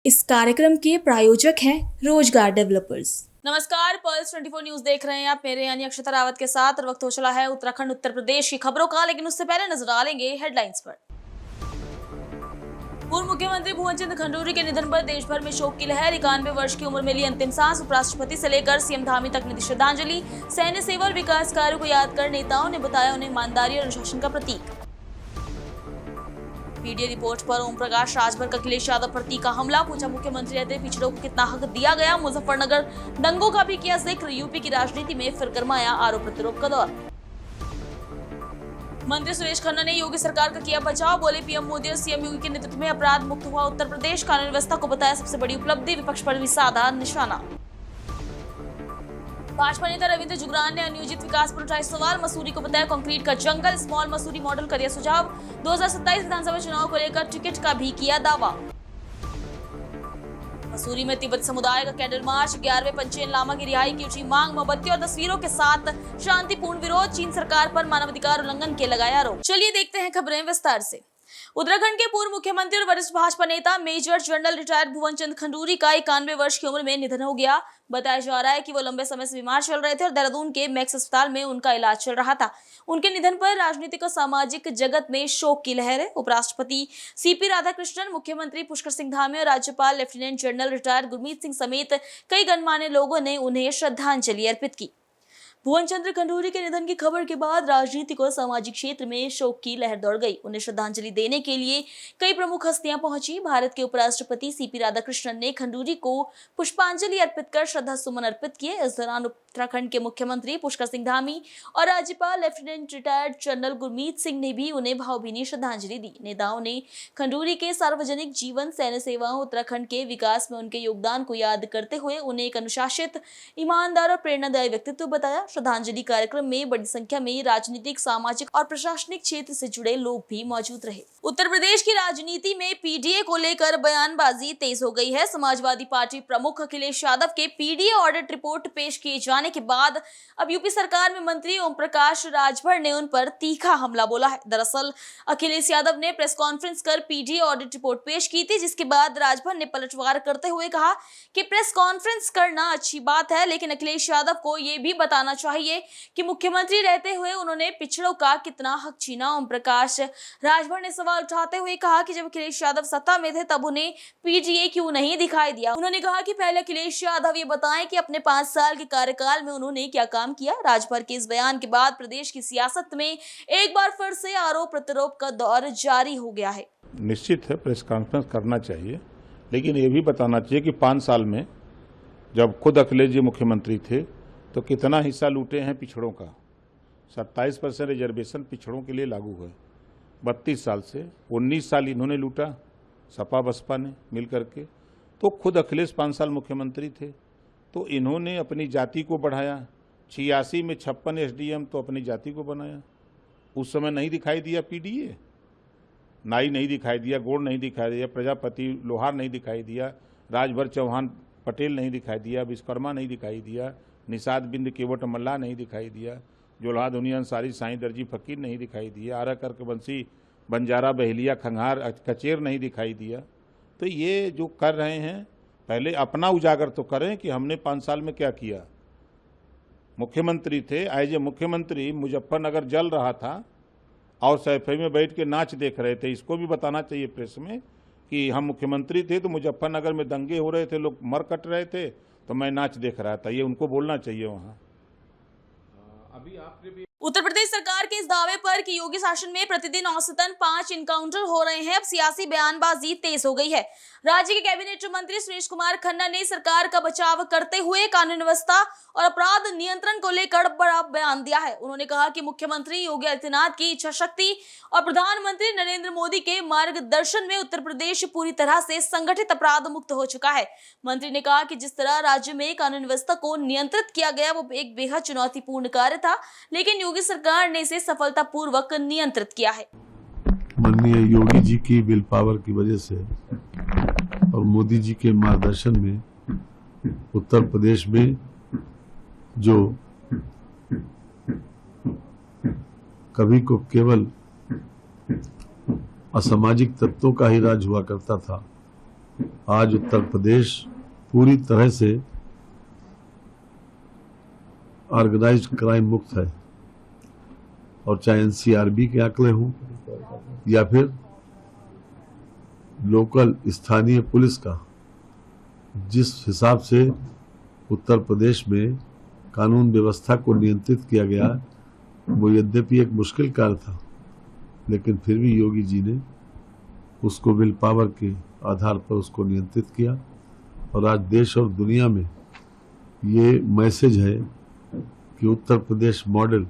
इस कार्यक्रम के प्रायोजक हैं रोजगार डेवलपर्स। नमस्कार, पल्स 24 न्यूज देख रहे हैं आप। मेरे यानी अक्षता रावत के साथ। और वक्त हो चला है उत्तराखंड उत्तर प्रदेश की खबरों का, लेकिन उससे पहले नजर डालेंगे हेडलाइंस पर। पूर्व मुख्यमंत्री भुवन चंद्र खंडूरी के निधन पर देश भर में शोक की लहर। 91 वर्ष की उम्र में ली अंतिम सांस। उपराष्ट्रपति से लेकर सीएम धामी तक ने दी श्रद्धांजलि। सैन्य सेवा और विकास कार्यों को याद कर नेताओं ने बताया उन्हें ईमानदारी और अनुशासन का प्रतीक। पीडीए रिपोर्ट पर ओम प्रकाश राजभर का अखिलेश यादव पर तीखा हमला। पूछा, मुख्यमंत्री रहते पिछड़ों को कितना हक दिया गया। मुजफ्फरनगर दंगों का भी किया जिक्र। यूपी की राजनीति में फिर गरमाया आरोप प्रत्यारोप का दौर। मंत्री सुरेश खन्ना ने योगी सरकार का किया बचाव। बोले, पीएम मोदी और सीएम योगी के नेतृत्व में अपराध मुक्त हुआ उत्तर प्रदेश। कानून व्यवस्था को बताया सबसे बड़ी उपलब्धि। विपक्ष पर भी साधा निशाना। भाजपा नेता रविंद्र जुगरान ने अनियोजित विकास पर उठाए सवाल। मसूरी को बताया कंक्रीट का जंगल। स्मॉल मसूरी मॉडल का दिया सुझाव। 2027 विधानसभा चुनाव को लेकर टिकट का भी किया दावा। मसूरी में तिब्बत समुदाय का कैंडल मार्च। 11वें पंचेन लामा की रिहाई की उठी मांग। मोमबत्ती और तस्वीरों के साथ शांतिपूर्ण विरोध। चीन सरकार पर मानवाधिकार उल्लंघन के लगाया आरोप। चलिए देखते हैं खबरें विस्तार से। उत्तराखंड के पूर्व मुख्यमंत्री और वरिष्ठ भाजपा नेता मेजर जनरल रिटायर्ड भुवन चंद्र खंडूरी का 91 वर्ष की उम्र में निधन हो गया। बताया जा रहा है कि वो लंबे समय से बीमार चल रहे थे और देहरादून के मैक्स अस्पताल में उनका इलाज चल रहा था। उनके निधन पर राजनीतिक और सामाजिक जगत में शोक की लहर है। उपराष्ट्रपति सीपी राधाकृष्णन, मुख्यमंत्री पुष्कर सिंह धामी और राज्यपाल lieutenant general retired Gurmeet Singh समेत कई गणमान्य लोगों ने उन्हें श्रद्धांजलि अर्पित की। भुवन चंद्र खंडूरी के निधन की खबर के बाद राजनीतिक और सामाजिक क्षेत्र में शोक की लहर दौड़ गई। उन्हें श्रद्धांजलि देने के लिए कई प्रमुख हस्तियां पहुंची। भारत के उपराष्ट्रपति सीपी राधाकृष्णन ने खंडूरी को पुष्पांजलि अर्पित कर श्रद्धा सुमन अर्पित किए। इस दौरान उत्तराखंड के मुख्यमंत्री पुष्कर सिंह धामी और राज्यपाल lieutenant retired general Gurmeet Singh ने भी उन्हें भावभीनी श्रद्धांजलि दी। नेताओं ने खंडूरी के सार्वजनिक जीवन, सैन्य सेवाओं, उत्तराखंड के विकास में उनके योगदान को याद करते हुए उन्हें एक अनुशासित, ईमानदार और प्रेरणादायी व्यक्तित्व बताया। श्रद्धांजलि कार्यक्रम में बड़ी संख्या में राजनीतिक, सामाजिक और प्रशासनिक क्षेत्र से जुड़े लोग भी मौजूद रहे। उत्तर प्रदेश की राजनीति में पीडीए को लेकर बयानबाजी तेज हो गई है। समाजवादी पार्टी प्रमुख अखिलेश यादव के पीडीए ऑडिट रिपोर्ट पेश किए जाने के बाद अब यूपी सरकार में मंत्री ओम प्रकाश राजभर ने उन पर तीखा हमला बोला है। दरअसल अखिलेश यादव ने प्रेस कॉन्फ्रेंस कर पीडीए ऑडिट रिपोर्ट पेश की थी, जिसके बाद राजभर ने पलटवार करते हुए कहा कि प्रेस कॉन्फ्रेंस करना अच्छी बात है, लेकिन अखिलेश यादव को यह भी बताना चाहिए कि मुख्यमंत्री रहते हुए उन्होंने पिछड़ों का कितना हक छीना। ओम प्रकाश राजभर ने सवाल उठाते हुए कहा कि जब अखिलेश यादव सत्ता में थे तब उन्हें पीडीए क्यों नहीं दिखाई दिया। उन्होंने कहा कि पहले अखिलेश यादव ये बताएं कि अपने 5 साल के कार्यकाल में उन्होंने क्या काम किया। राजभर के इस बयान के बाद प्रदेश की सियासत में एक बार फिर से आरोप प्रत्यारोप का दौर जारी हो गया है। निश्चित है प्रेस कॉन्फ्रेंस करना चाहिए, लेकिन ये भी बताना चाहिए कि 5 साल में जब खुद अखिलेश जी मुख्यमंत्री थे तो कितना हिस्सा लूटे हैं पिछड़ों का। 27% रिजर्वेशन पिछड़ों के लिए लागू है 32 साल से। 19 साल इन्होंने लूटा, सपा बसपा ने मिल करके। तो खुद अखिलेश 5 साल मुख्यमंत्री थे तो इन्होंने अपनी जाति को बढ़ाया। 86 में 56 एसडीएम तो अपनी जाति को बनाया। उस समय नहीं दिखाई दिया पीडीए, नाई नहीं दिखाई दिया, गोड़ नहीं दिखाई दिया, प्रजापति लोहार नहीं दिखाई दिया, राजभर चौहान पटेल नहीं दिखाई दिया, विश्वकर्मा नहीं दिखाई दिया, निषाद बिंद केवट मल्ला नहीं दिखाई दिया, जोल्हा दुनिया अंसारी साईं दर्जी फकीर नहीं दिखाई दिया, आरा करक बंसी बंजारा बहेलिया खंघार कचेर नहीं दिखाई दिया। तो ये जो कर रहे हैं पहले अपना उजागर तो करें कि हमने 5 साल में क्या किया। मुख्यमंत्री थे, एज ए मुख्यमंत्री मुजफ्फरनगर जल रहा था और सैफई में बैठ के नाच देख रहे थे। इसको भी बताना चाहिए प्रेस में कि हम मुख्यमंत्री थे तो मुजफ्फरनगर में दंगे हो रहे थे, लोग मर कट रहे थे तो मैं नाच देख रहा था। ये उनको बोलना चाहिए वहाँ। अभी आपने भी उत्तर प्रदेश सरकार के इस दावे पर कि योगी शासन में प्रतिदिन औसतन 5 इनकाउंटर हो रहे हैं, अब सियासी बयानबाजी तेज हो गई है। राज्य के कैबिनेट मंत्री सुरेश कुमार खन्ना ने सरकार का बचाव करते हुए कानून व्यवस्था और अपराध नियंत्रण को लेकर बड़ा बयान दिया है। उन्होंने कहा कि मुख्यमंत्री योगी आदित्यनाथ की इच्छा शक्ति और प्रधानमंत्री नरेंद्र मोदी के मार्गदर्शन में उत्तर प्रदेश पूरी तरह से संगठित अपराध मुक्त हो चुका है। मंत्री ने कहा कि जिस तरह राज्य में कानून व्यवस्था को नियंत्रित किया गया वो एक बेहद चुनौतीपूर्ण कार्य था, लेकिन योगी सरकार ने इसे सफलतापूर्वक नियंत्रित किया है। माननीय योगी जी की विल पावर की वजह से और मोदी जी के मार्गदर्शन में उत्तर प्रदेश में जो कभी को केवल असामाजिक तत्वों का ही राज हुआ करता था, आज उत्तर प्रदेश पूरी तरह से ऑर्गेनाइज्ड क्राइम मुक्त है, और चाहे एनसीआरबी के आंकड़े हों या फिर लोकल स्थानीय पुलिस का, जिस हिसाब से उत्तर प्रदेश में कानून व्यवस्था को नियंत्रित किया गया, वो यद्यपि एक मुश्किल कार्य था, लेकिन फिर भी योगी जी ने उसको विल पावर के आधार पर उसको नियंत्रित किया। और आज देश और दुनिया में ये मैसेज है कि उत्तर प्रदेश मॉडल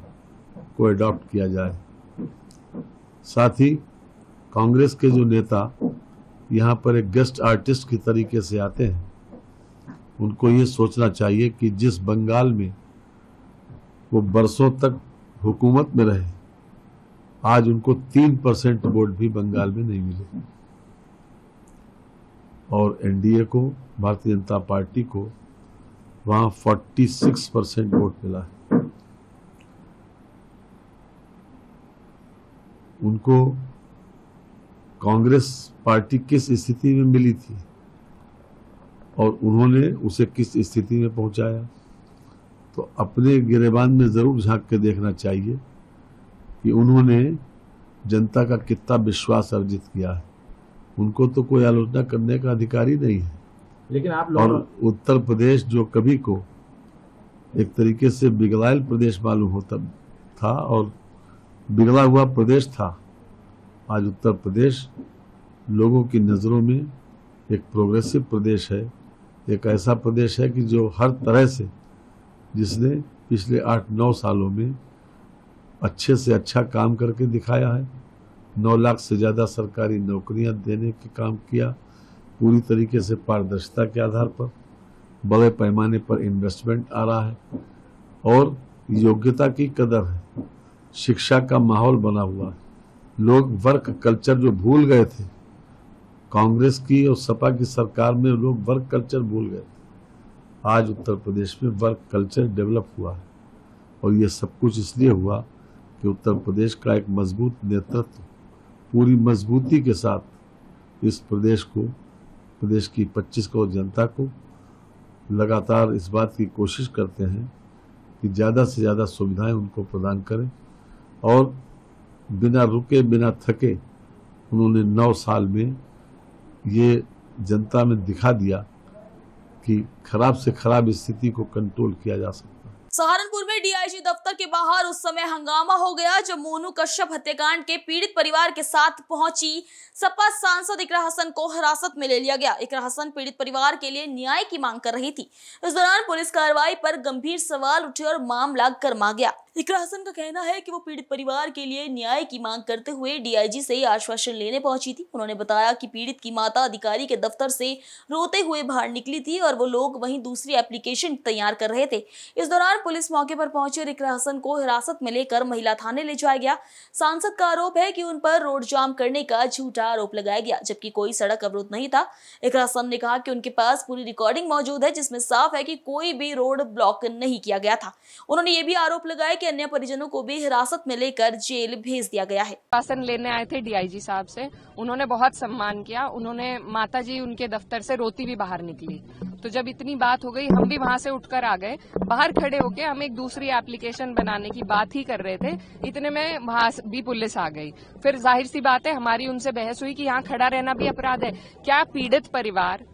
को अडॉप्ट किया जाए। साथ ही कांग्रेस के जो नेता यहाँ पर एक गेस्ट आर्टिस्ट की तरीके से आते हैं, उनको ये सोचना चाहिए कि जिस बंगाल में वो बरसों तक हुकूमत में रहे, आज उनको 3% वोट भी बंगाल में नहीं मिले, और एनडीए को, भारतीय जनता पार्टी को वहां 46% वोट मिला है। उनको कांग्रेस पार्टी किस स्थिति में मिली थी और उन्होंने उसे किस स्थिति में पहुंचाया, तो अपने गिरेबान में जरूर झांक के देखना चाहिए कि उन्होंने जनता का कितना विश्वास अर्जित किया है। उनको तो कोई आलोचना करने का अधिकार ही नहीं है। लेकिन आप लोग, और उत्तर प्रदेश जो कभी को एक तरीके से बिगड़ायल प्रदेश मालूम होता था और बिगड़ा हुआ प्रदेश था, आज उत्तर प्रदेश लोगों की नज़रों में एक प्रोग्रेसिव प्रदेश है, एक ऐसा प्रदेश है कि जो हर तरह से, जिसने पिछले 8-9 सालों में अच्छे से अच्छा काम करके दिखाया है। 9 लाख से ज़्यादा सरकारी नौकरियां देने के काम किया, पूरी तरीके से पारदर्शिता के आधार पर बड़े पैमाने पर इन्वेस्टमेंट आ रहा है, और योग्यता की कदर है, शिक्षा का माहौल बना हुआ है। लोग वर्क कल्चर जो भूल गए थे, कांग्रेस की और सपा की सरकार में लोग वर्क कल्चर भूल गए थे, आज उत्तर प्रदेश में वर्क कल्चर डेवलप हुआ है। और ये सब कुछ इसलिए हुआ कि उत्तर प्रदेश का एक मजबूत नेतृत्व पूरी मजबूती के साथ इस प्रदेश को, प्रदेश की 25 करोड़ जनता को लगातार इस बात की कोशिश करते हैं कि ज़्यादा से ज़्यादा सुविधाएं उनको प्रदान करें। और बिना रुके बिना थके उन्होंने 9 साल में ये जनता में दिखा दिया कि खराब से खराब स्थिति को कंट्रोल किया जा सकता है। सहारनपुर में डीआईजी दफ्तर के बाहर उस समय हंगामा हो गया जब मोनू कश्यप हत्याकांड के पीड़ित परिवार के साथ पहुंची सपा सांसद इकरा हसन को हिरासत में ले लिया गया। इकरा हसन पीड़ित परिवार के लिए न्याय की मांग कर रही थी। इस दौरान पुलिस कार्रवाई पर गंभीर सवाल उठे और मामला गर्मा गया। इकरा हसन का कहना है कि वो पीड़ित परिवार के लिए न्याय की मांग करते हुए डीआईजी से आश्वासन लेने पहुंची थी। उन्होंने बताया कि पीड़ित की माता अधिकारी के दफ्तर से रोते हुए बाहर निकली थी और वो लोग वहीं दूसरी एप्लीकेशन तैयार कर रहे थे। इस दौरान पुलिस मौके पर पहुंचे और इकरा हसन को हिरासत में लेकर महिला थाने ले जाया गया। सांसद का आरोप है कि उन पर रोड जाम करने का झूठा आरोप लगाया गया, जबकि कोई सड़क अवरोध नहीं था। इकरा हसन ने कहा कि उनके पास पूरी रिकॉर्डिंग मौजूद है जिसमें साफ है कि कोई भी रोड ब्लॉक नहीं किया गया था। उन्होंने ये भी आरोप लगाया कि अन्य परिजनों को भी हिरासत में लेकर जेल भेज दिया गया है। शासन लेने आए थे डीआईजी साहब से, उन्होंने बहुत सम्मान किया। उन्होंने माताजी उनके दफ्तर से रोती भी बाहर निकली। तो जब इतनी बात हो गई, हम भी वहां से उठकर आ गए। बाहर खड़े होके हम एक दूसरी एप्लीकेशन बनाने की बात ही कर रहे थे, इतने में वहां भी पुलिस आ गई। फिर जाहिर सी बात है हमारी उनसे बहस हुई कि यहाँ खड़ा रहना भी अपराध है। क्या पीड़ित परिवार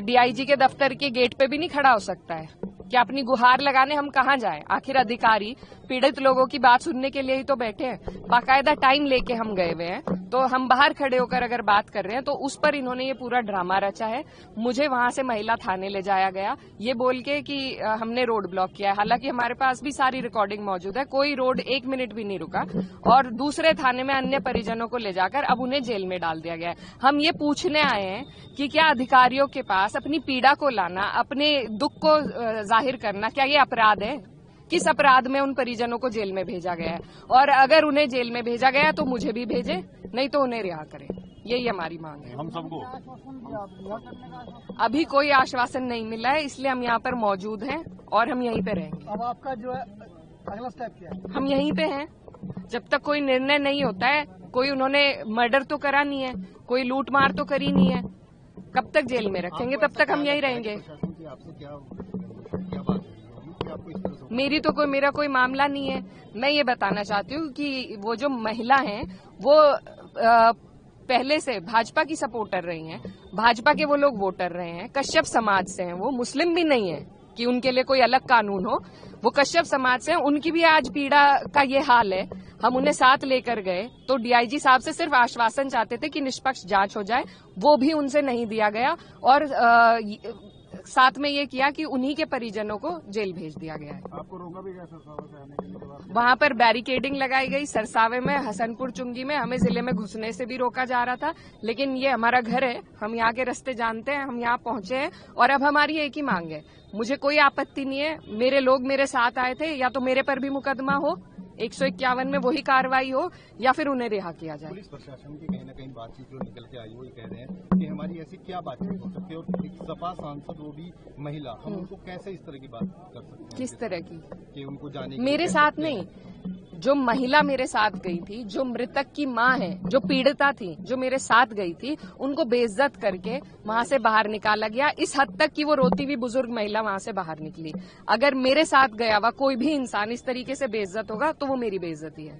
डीआईजी के दफ्तर के गेट पे भी नहीं खड़ा हो सकता है? क्या अपनी गुहार लगाने हम कहाँ जाएं? आखिर अधिकारी पीड़ित लोगों की बात सुनने के लिए ही तो बैठे हैं। बाकायदा टाइम लेके हम गए हुए हैं, तो हम बाहर खड़े होकर अगर बात कर रहे हैं तो उस पर इन्होंने ये पूरा ड्रामा रचा है। मुझे वहां से महिला थाने ले जाया गया ये बोल के कि हमने रोड ब्लॉक किया है। हालांकि हमारे पास भी सारी रिकॉर्डिंग मौजूद है, कोई रोड 1 मिनट भी नहीं रुका। और दूसरे थाने में अन्य परिजनों को ले जाकर अब उन्हें जेल में डाल दिया गया है। हम ये पूछने आए हैं कि क्या अधिकारियों के पास अपनी पीड़ा को लाना, अपने दुख को जाहिर करना, क्या ये अपराध है? किस अपराध में उन परिजनों को जेल में भेजा गया है? और अगर उन्हें जेल में भेजा गया तो मुझे भी भेजे, नहीं तो उन्हें रिहा करें। यही हमारी मांग है। हम सबको अभी कोई आश्वासन नहीं मिला है, इसलिए हम यहाँ पर मौजूद हैं और हम यहीं पे रहेंगे। अब आपका जो है अगला स्टेप क्या है? हम यहीं पे हैं जब तक कोई निर्णय नहीं होता है। कोई उन्होंने मर्डर तो करा नहीं है, कोई लूट मार तो करी नहीं है, कब तक जेल में रखेंगे, तब तक हम यहीं रहेंगे। मेरी तो मेरा कोई मामला नहीं है। मैं ये बताना चाहती हूँ कि वो जो महिला हैं वो पहले से भाजपा की सपोर्टर रही हैं, भाजपा के वो लोग वोटर रहे हैं, कश्यप समाज से हैं, वो मुस्लिम भी नहीं है कि उनके लिए कोई अलग कानून हो, वो कश्यप समाज से हैं, उनकी भी आज पीड़ा का ये हाल है। हम उन्हें साथ लेकर गए तो डीआईजी साहब से सिर्फ आश्वासन चाहते थे कि निष्पक्ष जांच हो जाए, वो भी उनसे नहीं दिया गया और साथ में ये किया कि उन्हीं के परिजनों को जेल भेज दिया गया है। आपको रोका भी गया सरसावा से आने के लिए? वहां पर बैरिकेडिंग लगाई गई, सरसावे में, हसनपुर चुंगी में हमें जिले में घुसने से भी रोका जा रहा था, लेकिन ये हमारा घर है, हम यहाँ के रास्ते जानते हैं, हम यहाँ पहुंचे हैं और अब हमारी एक ही मांग है, मुझे कोई आपत्ति नहीं है, मेरे लोग मेरे साथ आए थे, या तो मेरे पर भी मुकदमा हो, 151 में वही कार्रवाई हो, या फिर उन्हें रिहा किया जाए। पुलिस प्रशासन की कहीं ना कहीं बातचीत जो निकल के आई वो ये कह रहे हैं कि हमारी ऐसी क्या बातचीत हो सकती है, और एक सपा सांसद वो भी महिला, हम उनको कैसे इस तरह की बात कर सकते हैं? किस तरह की? कि उनको जाने मेरे साथ नहीं, जो महिला मेरे साथ गई थी, जो मृतक की मां है, जो पीड़िता थी, जो मेरे साथ गई थी, उनको बेइज्जत करके वहां से बाहर निकाला गया, इस हद तक कि वो रोती हुई बुजुर्ग महिला वहां से बाहर निकली। अगर मेरे साथ गया हुआ कोई भी इंसान इस तरीके से बेइज्जत होगा तो वो मेरी बेइज्जती है।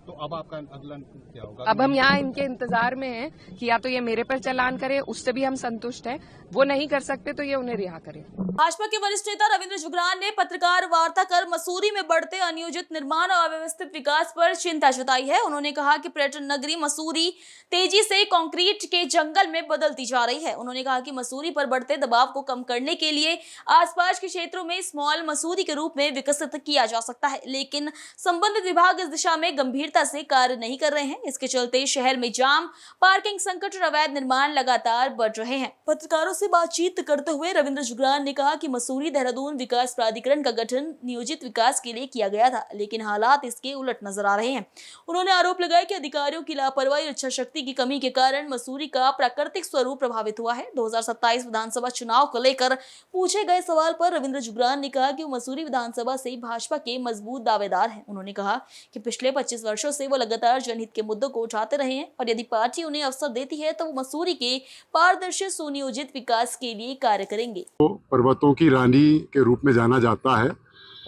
तो अब आपका अगला क्या होगा? अब हम यहाँ इनके इंतजार में हैं कि या तो ये मेरे पर चालान करे, उससे भी हम संतुष्ट हैं, वो नहीं कर सकते तो ये उन्हें रिहा करें। भाजपा के वरिष्ठ नेता रविंद्र जुगरान ने पत्रकार वार्ता कर मसूरी में बढ़ते अनियोजित निर्माण और अव्यवस्थित विकास पर चिंता जताई है। उन्होंने कहा कि पर्यटन नगरी मसूरी तेजी से कंक्रीट के जंगल में बदलती जा रही है। उन्होंने कहा कि मसूरी पर बढ़ते दबाव को कम करने के लिए आसपास के क्षेत्रों में स्मॉल मसूरी के रूप में विकसित किया जा सकता है, लेकिन संबंधित विभाग इस दिशा में गंभीरता से कार्य नहीं कर रहे हैं। इसके चलते शहर में जाम, पार्किंग संकट और अवैध निर्माण लगातार बढ़ रहे हैं। पत्रकारों से बातचीत करते हुए रविंद्र जुगरान ने कहा कि मसूरी देहरादून विकास प्राधिकरण का गठन नियोजित विकास के लिए किया गया था, लेकिन हालात इसके उलट नजर आ रहे हैं। उन्होंने आरोप लगाया कि अधिकारियों की लापरवाही और इच्छा शक्ति की कमी के कारण मसूरी का प्राकृतिक स्वरूप प्रभावित हुआ है। 2027 विधानसभा चुनाव को लेकर पूछे गए सवाल पर रविंद्र जुगरान ने कहा कि वो मसूरी विधानसभा से भाजपा के मजबूत दावेदार हैं। उन्होंने कहा कि पिछले 25 वर्षों से वो लगातार जनहित के मुद्दों को उठाते रहे हैं और यदि पार्टी उन्हें अवसर देती है तो वो मसूरी के पारदर्शी सुनियोजित विकास के लिए कार्य करेंगे। तो पर्वतों की रानी के रूप में जाना जाता है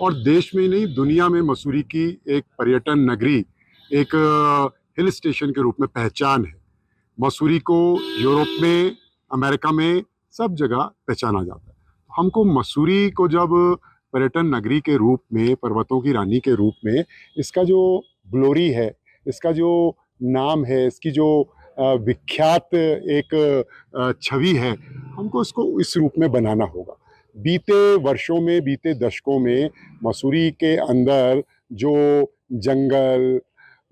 और देश में नहीं दुनिया में मसूरी की एक पर्यटन नगरी, एक हिल स्टेशन के रूप में पहचान है। मसूरी को यूरोप में, अमेरिका में सब जगह पहचाना जाता है। हमको मसूरी को जब पर्यटन नगरी के रूप में, पर्वतों की रानी के रूप में, इसका जो ग्लोरी है, इसका जो नाम है, इसकी जो विख्यात एक छवि है, हमको इसको इस रूप में बनाना होगा। बीते वर्षों में, बीते दशकों में मसूरी के अंदर जो जंगल,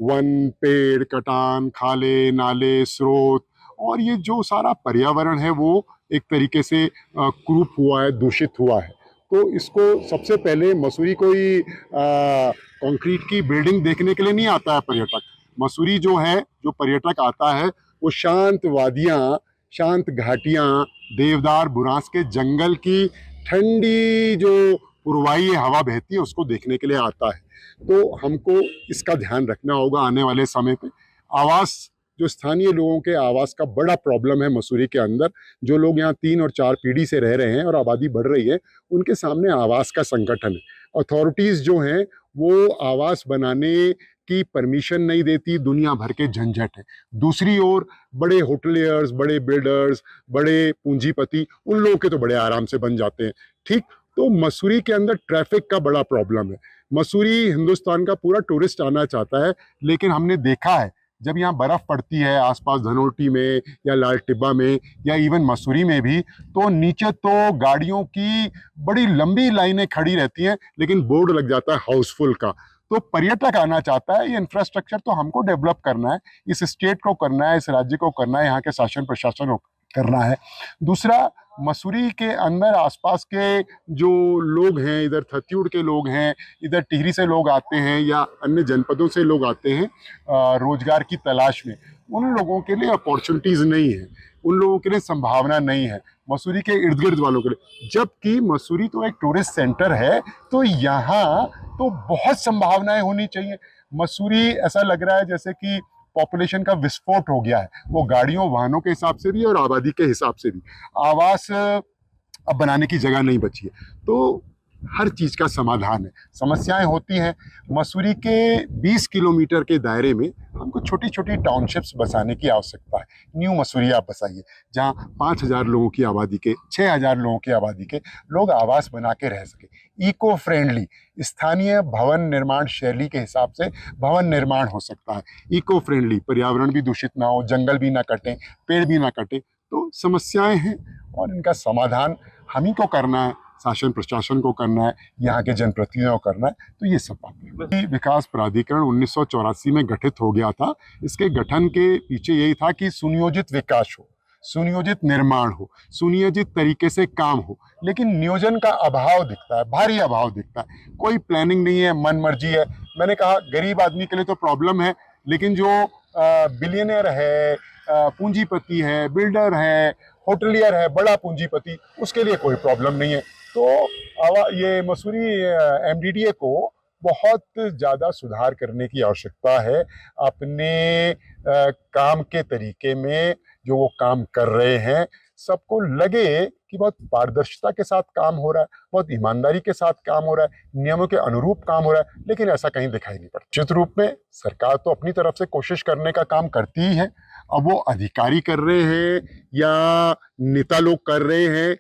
वन, पेड़, कटान, खाले, नाले, स्रोत और ये जो सारा पर्यावरण है वो एक तरीके से कुरूप हुआ है, दूषित हुआ है। तो इसको सबसे पहले मसूरी कोई कंक्रीट की बिल्डिंग देखने के लिए नहीं आता है पर्यटक। मसूरी जो है, जो पर्यटक आता है वो शांत वादियाँ, शांत घाटियाँ, देवदार, बुरांस के जंगल की ठंडी जो पुरवाई हवा बहती है उसको देखने के लिए आता है। तो हमको इसका ध्यान रखना होगा आने वाले समय पे। आवास, जो स्थानीय लोगों के आवास का बड़ा प्रॉब्लम है मसूरी के अंदर। जो लोग यहाँ 3 और 4 पीढ़ी से रह रहे हैं और आबादी बढ़ रही है, उनके सामने आवास का संकटन है। अथॉरिटीज़ जो हैं वो आवास बनाने की परमिशन नहीं देती, दुनिया भर के झंझट है। दूसरी ओर बड़े होटलियर्स, बड़े बिल्डर्स, बड़े पूंजीपति, उन लोगों के तो बड़े आराम से बन जाते हैं। ठीक, तो मसूरी के अंदर ट्रैफिक का बड़ा प्रॉब्लम है। मसूरी हिंदुस्तान का पूरा टूरिस्ट आना चाहता है, लेकिन हमने देखा है जब यहाँ बर्फ़ पड़ती है आसपास धनोल्टी में या लाल टिब्बा में या इवन मसूरी में भी, तो नीचे तो गाड़ियों की बड़ी लंबी लाइनें खड़ी रहती हैं, लेकिन बोर्ड लग जाता है हाउसफुल का। तो पर्यटक आना चाहता है, ये इंफ्रास्ट्रक्चर तो हमको डेवलप करना है, इस स्टेट को करना है, इस राज्य को करना है, यहाँ के शासन प्रशासन को करना है। दूसरा, मसूरी के अंदर आसपास के जो लोग हैं, इधर थत्यूड़ के लोग हैं, इधर टिहरी से लोग आते हैं या अन्य जनपदों से लोग आते हैं रोजगार की तलाश में, उन लोगों के लिए अपॉर्चुनिटीज़ नहीं है, उन लोगों के लिए संभावना नहीं है मसूरी के इर्द गिर्द वालों के लिए। जबकि मसूरी तो एक टूरिस्ट सेंटर है, तो यहाँ तो बहुत संभावनाएं होनी चाहिए। मसूरी ऐसा लग रहा है जैसे कि पॉपुलेशन का विस्फोट हो गया है, वो गाड़ियों वाहनों के हिसाब से भी और आबादी के हिसाब से भी। आवास अब बनाने की जगह नहीं बची है, तो हर चीज़ का समाधान है। समस्याएं होती हैं। मसूरी के 20 किलोमीटर के दायरे में हमको छोटी छोटी टाउनशिप्स बसाने की आवश्यकता है। न्यू मसूरी आप बसाइए, जहां 5000 लोगों की आबादी के, 6000 लोगों की आबादी के लोग आवास बना के रह सके। इको फ्रेंडली स्थानीय भवन निर्माण शैली के हिसाब से भवन निर्माण हो सकता है। इको फ्रेंडली, पर्यावरण भी दूषित ना हो, जंगल भी ना कटें, पेड़ भी ना कटें। तो समस्याएं हैं और इनका समाधान हम ही को करना है, शासन प्रशासन को करना है, यहाँ के जनप्रतिनिधियों को करना है। तो ये सब बातें। विकास प्राधिकरण 1984 में गठित हो गया था। इसके गठन के पीछे यही था कि सुनियोजित विकास हो, सुनियोजित निर्माण हो, सुनियोजित तरीके से काम हो, लेकिन नियोजन का अभाव दिखता है, भारी अभाव दिखता है। कोई प्लानिंग नहीं है, मन मर्जी है। मैंने कहा गरीब आदमी के लिए तो प्रॉब्लम है, लेकिन जो बिलियनर है, पूंजीपति है, बिल्डर है, होटलियर है, बड़ा पूंजीपति, उसके लिए कोई प्रॉब्लम नहीं है। तो ये मसूरी एमडीडीए को बहुत ज़्यादा सुधार करने की आवश्यकता है। अपने काम के तरीके में जो वो काम कर रहे हैं, सबको लगे कि बहुत पारदर्शिता के साथ काम हो रहा है, बहुत ईमानदारी के साथ काम हो रहा है, नियमों के अनुरूप काम हो रहा है, लेकिन ऐसा कहीं दिखाई नहीं पड़ता। निश्चित रूप में सरकार तो अपनी तरफ से कोशिश करने का काम करती ही है। अब वो अधिकारी कर रहे हैं या नेता लोग कर रहे हैं,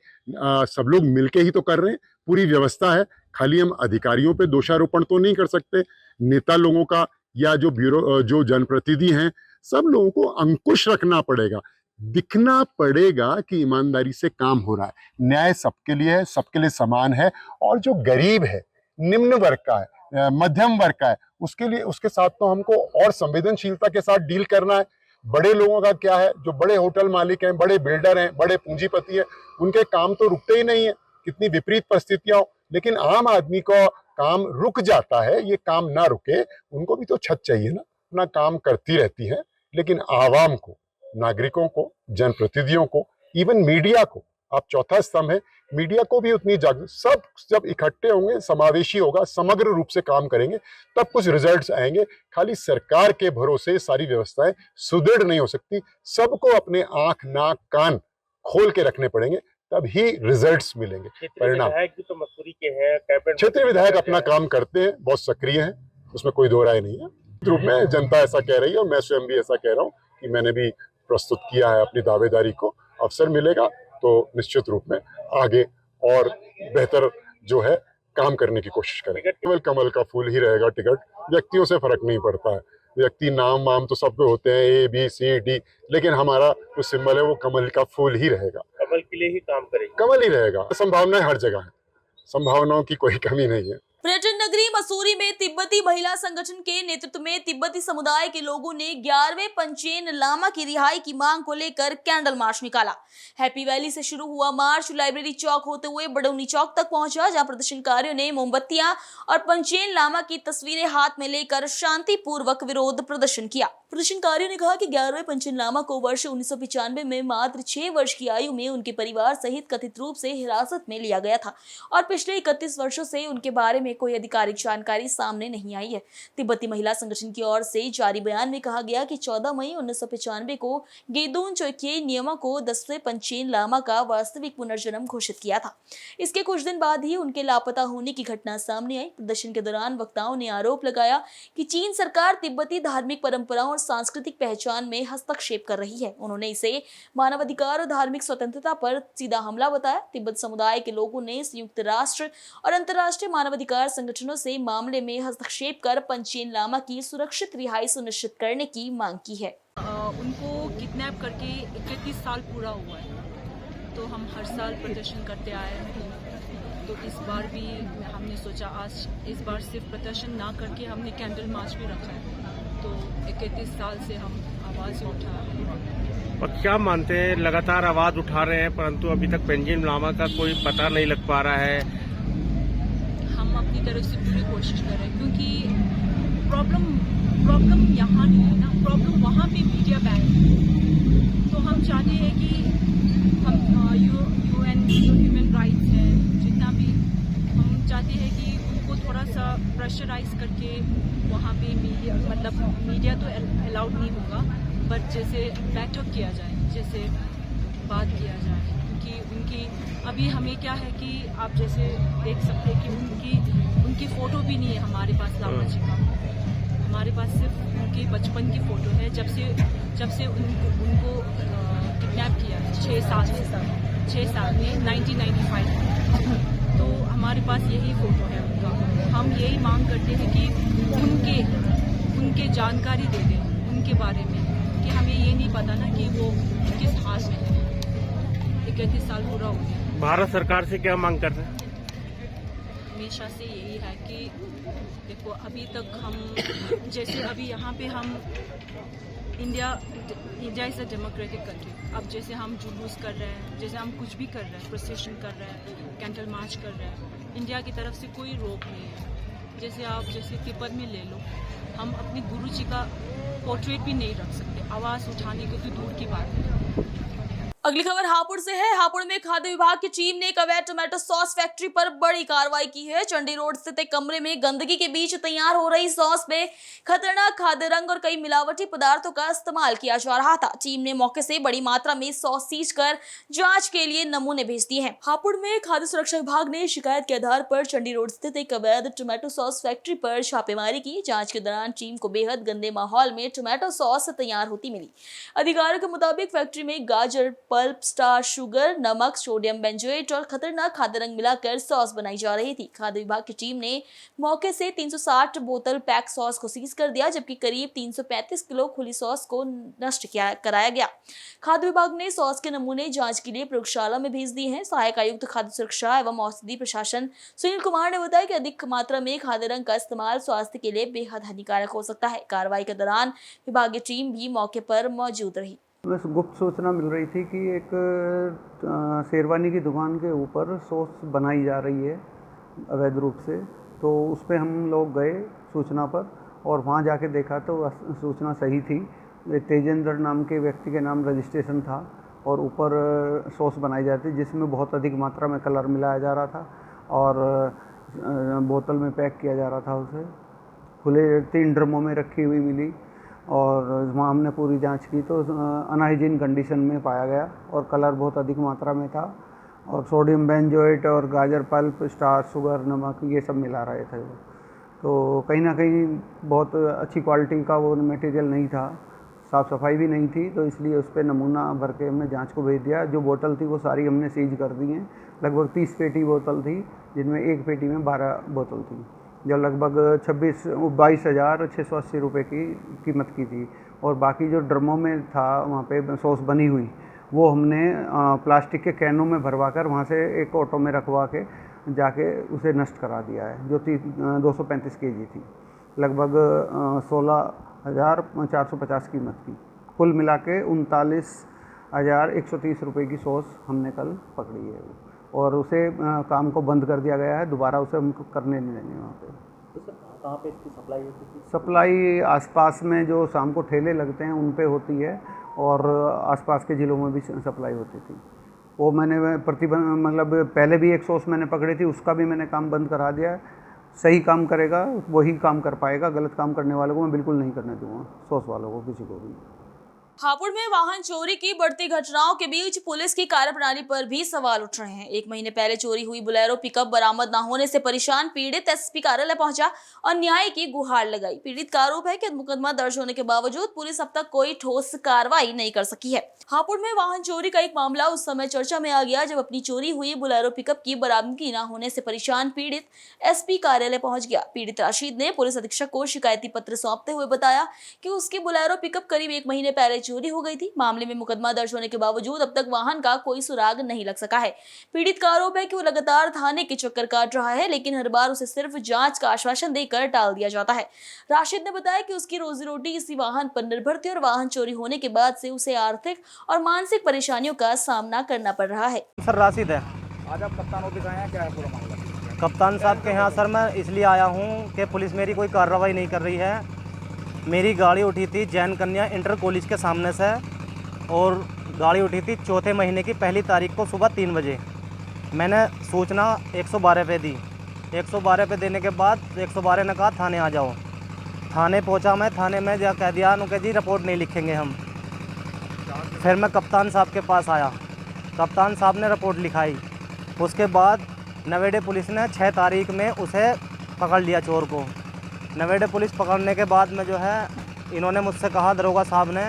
सब लोग मिलके ही तो कर रहे हैं। पूरी व्यवस्था है, खाली हम अधिकारियों पे दोषारोपण तो नहीं कर सकते। नेता लोगों का या जो जनप्रतिनिधि हैं, सब लोगों को अंकुश रखना पड़ेगा, दिखना पड़ेगा कि ईमानदारी से काम हो रहा है, न्याय सबके लिए है, सबके लिए समान है। और जो गरीब है, निम्न वर्ग का है, मध्यम वर्ग का है, उसके लिए, उसके साथ तो हमको और संवेदनशीलता के साथ डील करना है। बड़े लोगों का क्या है, जो बड़े होटल मालिक हैं, बड़े बिल्डर हैं, बड़े पूंजीपति हैं, उनके काम तो रुकते ही नहीं है, कितनी विपरीत परिस्थितियां हो। लेकिन आम आदमी को काम रुक जाता है। ये काम ना रुके, उनको भी तो छत चाहिए ना, अपना काम करती रहती है। लेकिन आवाम को, नागरिकों को, जनप्रतिनिधियों को, इवन मीडिया को, आप चौथा स्तंभ है, मीडिया को भी उतनी जागरूक, सब जब इकट्ठे होंगे, समावेशी होगा, समग्र रूप से काम करेंगे, तब कुछ रिजल्ट्स आएंगे। खाली सरकार के भरोसे सारी व्यवस्थाएं सुदृढ़ नहीं हो सकती। सबको अपने आंख, नाक, कान खोल के रखने पड़ेंगे, तब ही रिजल्ट्स मिलेंगे, परिणाम। तो मसूरी के हैं, क्षेत्रीय विधायक अपना काम करते हैं, बहुत सक्रिय हैं, उसमें कोई दो राय नहीं है। रूप में जनता ऐसा कह रही है और मैं स्वयं भी ऐसा कह रहा हूँ कि मैंने भी प्रस्तुत किया है अपनी दावेदारी को। अवसर मिलेगा तो निश्चित रूप में आगे और बेहतर जो है काम करने की कोशिश करेंगे। केवल कमल का फूल ही रहेगा टिकट, व्यक्तियों से फर्क नहीं पड़ता है। व्यक्ति नाम वाम तो सब पे होते हैं, ABCD, लेकिन हमारा जो सिंबल है वो कमल का फूल ही रहेगा। कमल के लिए ही काम करेंगे, कमल ही रहेगा। संभावनाएं हर जगह है, संभावनाओं की कोई कमी नहीं है। पर्यटन नगरी मसूरी में तिब्बती महिला संगठन के नेतृत्व में तिब्बती समुदाय के लोगों ने 11वें पंचेन लामा की रिहाई की मांग को लेकर कैंडल मार्च निकाला। हैप्पी वैली से शुरू हुआ मार्च लाइब्रेरी चौक होते हुए बडौनी चौक तक पहुंचा, जहां प्रदर्शनकारियों ने मोमबत्तियां और पंचेन लामा की तस्वीरें हाथ में लेकर शांतिपूर्वक विरोध प्रदर्शन किया। प्रदर्शनकारियों ने कहा कि 11वें पंचेन लामा को वर्ष 1995 में मात्र 6 वर्ष की आयु में उनके परिवार सहित कथित रूप से हिरासत में लिया गया था और पिछले 31 वर्षों से उनके बारे में कोई आधिकारिक जानकारी सामने नहीं आई है। तिब्बती महिला संगठन की ओर से जारी बयान में कहा गया कि 14 मई 1995 को गेदोन चोइके नियमा को 10वें पंचेन लामा का वास्तविक पुनर्जन्म घोषित किया था। इसके कुछ दिन बाद ही उनके लापता होने की घटना सामने आई। प्रदर्शन के दौरान वक्ताओं ने आरोप लगाया कि चीन सरकार तिब्बती धार्मिक परंपराओं और सांस्कृतिक पहचान में हस्तक्षेप कर रही है। उन्होंने इसे मानवाधिकार और धार्मिक स्वतंत्रता पर सीधा हमला बताया। तिब्बत समुदाय के लोगों ने संयुक्त राष्ट्र और अंतर्राष्ट्रीय मानवाधिकार संगठनों से मामले में हस्तक्षेप कर पंचेन लामा की सुरक्षित रिहाई सुनिश्चित करने की मांग की है। उनको किडनैप करके 31 साल पूरा हुआ है, तो हम हर साल प्रदर्शन करते आए हैं। तो इस बार भी हमने सोचा आज इस बार सिर्फ प्रदर्शन ना करके हमने कैंडल मार्च भी रखा है। तो 31 साल से हम आवाज़ उठा रहे हैं। और क्या मानते हैं, लगातार आवाज़ उठा रहे हैं परंतु अभी तक पंचेन लामा का कोई पता नहीं लग पा रहा है। हम अपनी तरफ से पूरी कोशिश कर रहे हैं, क्योंकि प्रॉब्लम यहाँ नहीं है ना, प्रॉब्लम वहाँ पे मीडिया बैन है। तो हम चाहते हैं कि हम UN ह्यूमन राइट्स है, जितना भी हम चाहते हैं कि उनको थोड़ा सा प्रेशराइज करके वहाँ पे मीडिया तो अलाउड नहीं होगा, बट जैसे बैठक किया जाए, जैसे बात किया जाए, क्योंकि उनकी अभी हमें क्या है कि आप जैसे देख सकते हैं कि उनकी फ़ोटो भी नहीं है हमारे पास लामा जी का। हमारे पास सिर्फ उनके बचपन की फ़ोटो है, जब से उनको किडनैप किया है 6 साल में 1995। तो हमारे पास यही फ़ोटो है उनका। हम यही मांग करते हैं कि उनके जानकारी दे दें उनके बारे में, कि हमें ये नहीं पता ना कि वो किस हाल में है। 31 साल पूरा हो गया। भारत सरकार से क्या मांग कर रहे हैं? हमेशा से यही है कि देखो, अभी तक हम जैसे अभी यहाँ पे हम India is a democratic country. अब जैसे हम जुलूस कर रहे हैं, जैसे हम कुछ भी कर रहे हैं, प्रोसेशन कर रहे हैं, कैंडल मार्च कर रहे हैं, इंडिया की तरफ से कोई रोक नहीं है। जैसे आप जैसे तिब्बत में ले लो, हम अपने गुरु जी का पोर्ट्रेट भी नहीं रख सकते, आवाज़ उठाने को तो दूर की बात है। अगली खबर हापुड़ से है। हापुड़ में खाद्य विभाग की टीम ने एक अवैध टोमेटो सॉस फैक्ट्री पर बड़ी कार्रवाई की है। चंडी रोड स्थित एक कमरे में गंदगी के बीच तैयार हो रही सॉस में खतरनाक खाद्य रंग और कई मिलावटी पदार्थों का इस्तेमाल किया जा रहा था। टीम ने मौके से बड़ी मात्रा में सॉस सीज कर जांच के लिए नमूने भेज दिए हैं। हापुड़ में खाद्य सुरक्षा विभाग ने शिकायत के आधार पर चंडी रोड स्थित एक अवैध टोमेटो सॉस फैक्ट्री पर छापेमारी की। जांच के दौरान टीम को बेहद गंदे माहौल में टोमेटो सॉस तैयार होती मिली। अधिकारियों के मुताबिक फैक्ट्री में गाजर पल्प, स्टार शुगर, नमक, सोडियम बेंजोएट और खतरनाक खाद्य रंग मिलाकर सॉस बनाई जा रही थी। खाद्य विभाग की टीम ने मौके से 360 बोतल पैक सॉस को सीज कर दिया, जबकि करीब 335 किलो खुली सॉस को नष्ट कराया गया। खाद्य विभाग ने सॉस के नमूने जांच के लिए प्रयोगशाला में भेज दिए हैं। सहायक आयुक्त खाद्य सुरक्षा एवं औषधि प्रशासन सुनील कुमार ने बताया कि अधिक मात्रा में खाद्य रंग का इस्तेमाल स्वास्थ्य के लिए बेहद हानिकारक हो सकता है। कार्रवाई के दौरान विभागीय टीम भी मौके पर मौजूद रही। बस गुप्त सूचना मिल रही थी कि एक शेरवानी की दुकान के ऊपर सॉस बनाई जा रही है अवैध रूप से। तो उस पर हम लोग गए सूचना पर, और वहाँ जाके देखा तो सूचना सही थी। तेजेंद्र नाम के व्यक्ति के नाम रजिस्ट्रेशन था, और ऊपर सॉस बनाई जाती जिसमें बहुत अधिक मात्रा में कलर मिलाया जा रहा था, और बोतल में पैक किया जा रहा था। उसे खुले 3 ड्रमों में रखी हुई मिली, और वहाँ हमने पूरी जांच की तो अनहाइजीन कंडीशन में पाया गया, और कलर बहुत अधिक मात्रा में था, और सोडियम बेंजोएट और गाजर पल्प, स्टार शुगर, नमक, ये सब मिला रहे थे। तो कहीं ना कहीं बहुत अच्छी क्वालिटी का वो मटेरियल नहीं था, साफ़ सफाई भी नहीं थी, तो इसलिए उस पर नमूना भर के हमने जांच को भेज दिया। जो बोतल थी वो सारी हमने सीज कर दी हैं। लगभग 30 पेटी बोतल थी, जिनमें एक पेटी में 12 बोतल थी, जो लगभग 22,680 रुपये की कीमत की थी। और बाकी जो ड्रमों में था वहाँ पे सॉस बनी हुई, वो हमने प्लास्टिक के कैनों में भरवा कर वहाँ से एक ऑटो में रखवा के जाके उसे नष्ट करा दिया है, जो 235 kg थी। लगभग 16,450 कीमत की। कुल मिला के 39,130 रुपये की सॉस हमने कल पकड़ी है, और उसे काम को बंद कर दिया गया है। दोबारा उसे हम करने नहीं देंगे वहाँ पे। तो सर कहाँ पे इसकी सप्लाई होती थी? सप्लाई आसपास में जो शाम को ठेले लगते हैं उन पे होती है, और आसपास के ज़िलों में भी सप्लाई होती थी। वो मैंने प्रतिबंध, मतलब पहले भी एक सॉस मैंने पकड़ी थी, उसका भी मैंने काम बंद करा दिया है। सही काम करेगा वही काम कर पाएगा, गलत काम करने वालों को मैं बिल्कुल नहीं करने दूँगा, सॉस वालों को, किसी को भी। हापुड़ में वाहन चोरी की बढ़ती घटनाओं के बीच पुलिस की कार्यप्रणाली पर भी सवाल उठ रहे हैं। 1 महीने पहले चोरी हुई बोलेरो पिकअप बरामद न होने से परेशान पीड़ित एसपी कार्यालय पहुंचा और न्याय की गुहार लगाई। पीड़ित का आरोप है कि मुकदमा दर्ज होने के बावजूद पुलिस अब तक कोई ठोस कार्रवाई नहीं कर सकी है। हापुड़ में वाहन चोरी का एक मामला उस समय चर्चा में आ गया जब अपनी चोरी हुई बोलेरो पिकअप की बरामदगी न होने से परेशान पीड़ित एसपी कार्यालय पहुंच गया। पीड़ित राशिद ने पुलिस अधीक्षक को शिकायती पत्र सौंपते हुए बताया कि उसकी बोलेरो पिकअप करीब 1 महीने पहले चोरी हो गई थी। मामले में मुकदमा दर्ज होने के बावजूद अब तक वाहन का कोई सुराग नहीं लग सका है। पीड़ित का आरोप है कि वो लगातार थाने के चक्कर काट रहा है, लेकिन हर बार उसे सिर्फ जांच का आश्वासन देकर टाल दिया जाता है। राशिद ने बताया कि उसकी रोजी रोटी इसी वाहन पर निर्भर थी और वाहन चोरी होने के बाद से उसे आर्थिक और मानसिक परेशानियों का सामना करना पड़ रहा है। सर राशिद है। आज आप कप्तान ऑफिस आए हैं, क्या है पूरा मामला? कप्तान साहब के यहाँ सर मैं इसलिए आया हूँ कि पुलिस मेरी कोई कार्रवाई नहीं कर रही है। मेरी गाड़ी उठी थी जैन कन्या इंटर कॉलेज के सामने से, और गाड़ी उठी थी 4थे महीने की 1 तारीख को सुबह 3 बजे। मैंने सूचना 112 पे दी 112 पे देने के बाद 112 ने कहा थाने आ जाओ। थाने पहुंचा मैं, थाने में जा कह दिया उन्होंने जी रिपोर्ट नहीं लिखेंगे हम। फिर मैं कप्तान साहब के पास आया, कप्तान साहब ने रिपोर्ट लिखाई। उसके बाद नवेड़े पुलिस ने 6 तारीख में उसे पकड़ लिया, चोर को। नवेड़े पुलिस पकड़ने के बाद में जो है इन्होंने मुझसे कहा, दरोगा साहब ने,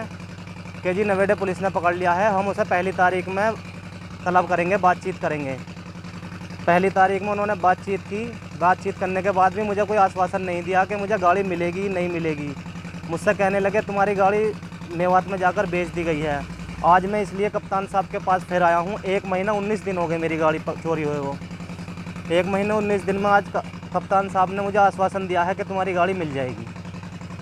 कि जी नवेड़े पुलिस ने पकड़ लिया है, हम उसे 1 तारीख में तलब करेंगे, बातचीत करेंगे। 1 तारीख में उन्होंने बातचीत की। बातचीत करने के बाद भी मुझे कोई आश्वासन नहीं दिया कि मुझे गाड़ी मिलेगी नहीं मिलेगी। मुझसे कहने लगे तुम्हारी गाड़ी मेवात में जाकर बेच दी गई है। आज मैं इसलिए कप्तान साहब के पास फिर आया हूँ। 1 महीना 19 दिन हो गए मेरी गाड़ी चोरी हुए वो। 1 महीने 19 दिन में आज कप्तान साहब ने मुझे आश्वासन दिया है कि तुम्हारी गाड़ी मिल जाएगी।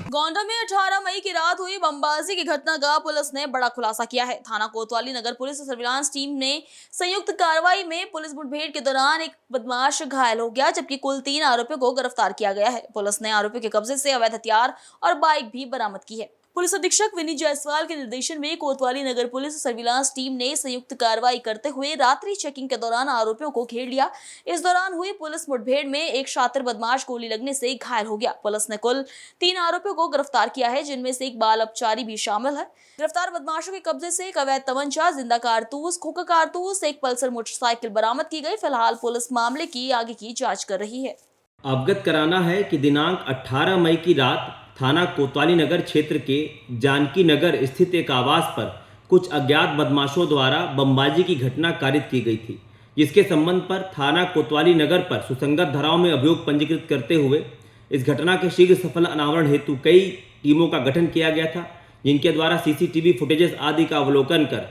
गोंडा में 18 मई की रात हुई बमबाजी की घटना का पुलिस ने बड़ा खुलासा किया है। थाना कोतवाली नगर पुलिस सर्विलांस टीम ने संयुक्त कार्रवाई में पुलिस मुठभेड़ के दौरान एक बदमाश घायल हो गया, जबकि कुल 3 आरोपियों को गिरफ्तार किया गया है। पुलिस ने आरोपियों के कब्जे से अवैध हथियार और बाइक भी बरामद की है। पुलिस अधीक्षक विनीत जायसवाल के निर्देशन में कोतवाली नगर पुलिस सर्विलांस टीम ने संयुक्त कार्रवाई करते हुए रात्रि चेकिंग के दौरान आरोपियों को घेर लिया। इस दौरान हुई पुलिस मुठभेड़ में एक शातिर बदमाश गोली लगने से घायल हो गया। पुलिस ने कुल 3 आरोपियों को गिरफ्तार किया है, जिनमें से एक बाल अपचारी भी शामिल है। गिरफ्तार बदमाशों के कब्जे से एक अवैध तमंचा, जिंदा कारतूस, खोखा कारतूस, एक पल्सर मोटरसाइकिल बरामद की गई। फिलहाल पुलिस मामले की आगे की जाँच कर रही है। अवगत कराना है कि दिनांक 18 मई की रात थाना कोतवाली नगर क्षेत्र के जानकी नगर स्थित एक आवास पर कुछ अज्ञात बदमाशों द्वारा बमबाजी की घटना कारित की गई थी, जिसके संबंध पर थाना कोतवाली नगर पर सुसंगत धाराओं में अभियोग पंजीकृत करते हुए इस घटना के शीघ्र सफल अनावरण हेतु कई टीमों का गठन किया गया था, जिनके द्वारा सीसीटीवी फुटेजेस आदि का अवलोकन कर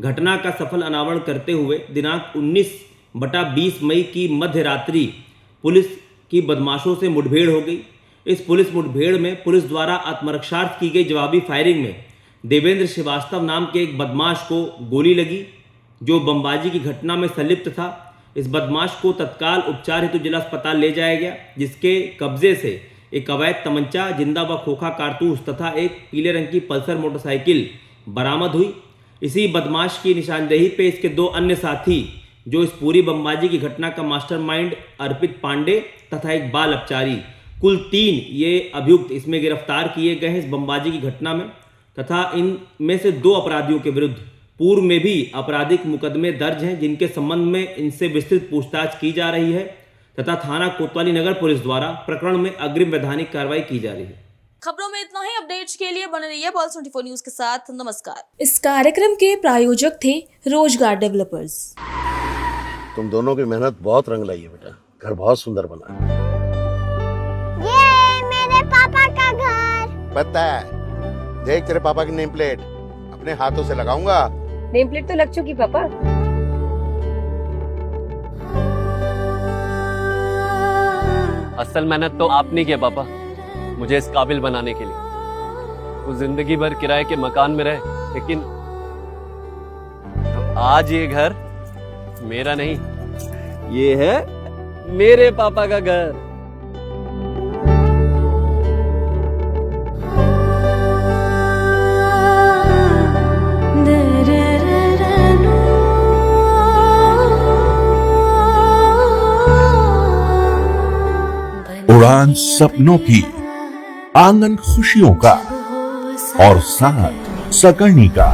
घटना का सफल अनावरण करते हुए दिनांक 19/20 मई की मध्य रात्रि पुलिस की बदमाशों से मुठभेड़ हो गई। इस पुलिस मुठभेड़ में पुलिस द्वारा आत्मरक्षार्थ की गई जवाबी फायरिंग में देवेंद्र श्रीवास्तव नाम के एक बदमाश को गोली लगी, जो बमबाजी की घटना में संलिप्त था। इस बदमाश को तत्काल उपचार हेतु जिला अस्पताल ले जाया गया, जिसके कब्जे से एक अवैध तमंचा, जिंदा व खोखा कारतूस तथा एक पीले रंग की पल्सर मोटरसाइकिल बरामद हुई। इसी बदमाश की निशानदेही पे इसके 2 अन्य साथी, जो इस पूरी बमबाजी की घटना का मास्टरमाइंड अर्पित पांडे तथा एक बाल अपचारी, कुल 3 ये अभियुक्त इसमें गिरफ्तार किए गए हैं इस बमबाजी की घटना में, तथा इनमें से 2 अपराधियों के विरुद्ध पूर्व में भी आपराधिक मुकदमे दर्ज हैं, जिनके संबंध में इनसे विस्तृत पूछताछ की जा रही है तथा थाना कोतवाली नगर पुलिस द्वारा प्रकरण में अग्रिम वैधानिक कार्रवाई की जा रही है। खबरों में इतना ही। अपडेट्स के लिए बने रहिए पल्स 24 न्यूज के साथ। नमस्कार। इस कार्यक्रम के प्रायोजक थे रोजगार डेवलपर्स। तुम दोनों की मेहनत बहुत रंग लाई है बेटा, घर बहुत सुंदर बना है। ये मेरे पापा का घर। पता है, देख तेरे पापा की नेम प्लेट अपने हाथों से लगाऊंगा। नेम प्लेट तो लग चुकी पापा। असल मेहनत तो आपने किया पापा, मुझे इस काबिल बनाने के लिए। वो जिंदगी भर किराए के मकान में रहे, लेकिन तो आज ये घर मेरा नहीं, ये है मेरे पापा का घर। उड़ान सपनों की, आंगन खुशियों का और साथ सकर्णी का।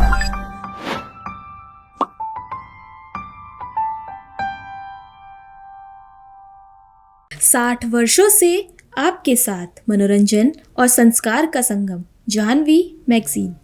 60 वर्षों से आपके साथ मनोरंजन और संस्कार का संगम, जाह्नवी मैगजीन।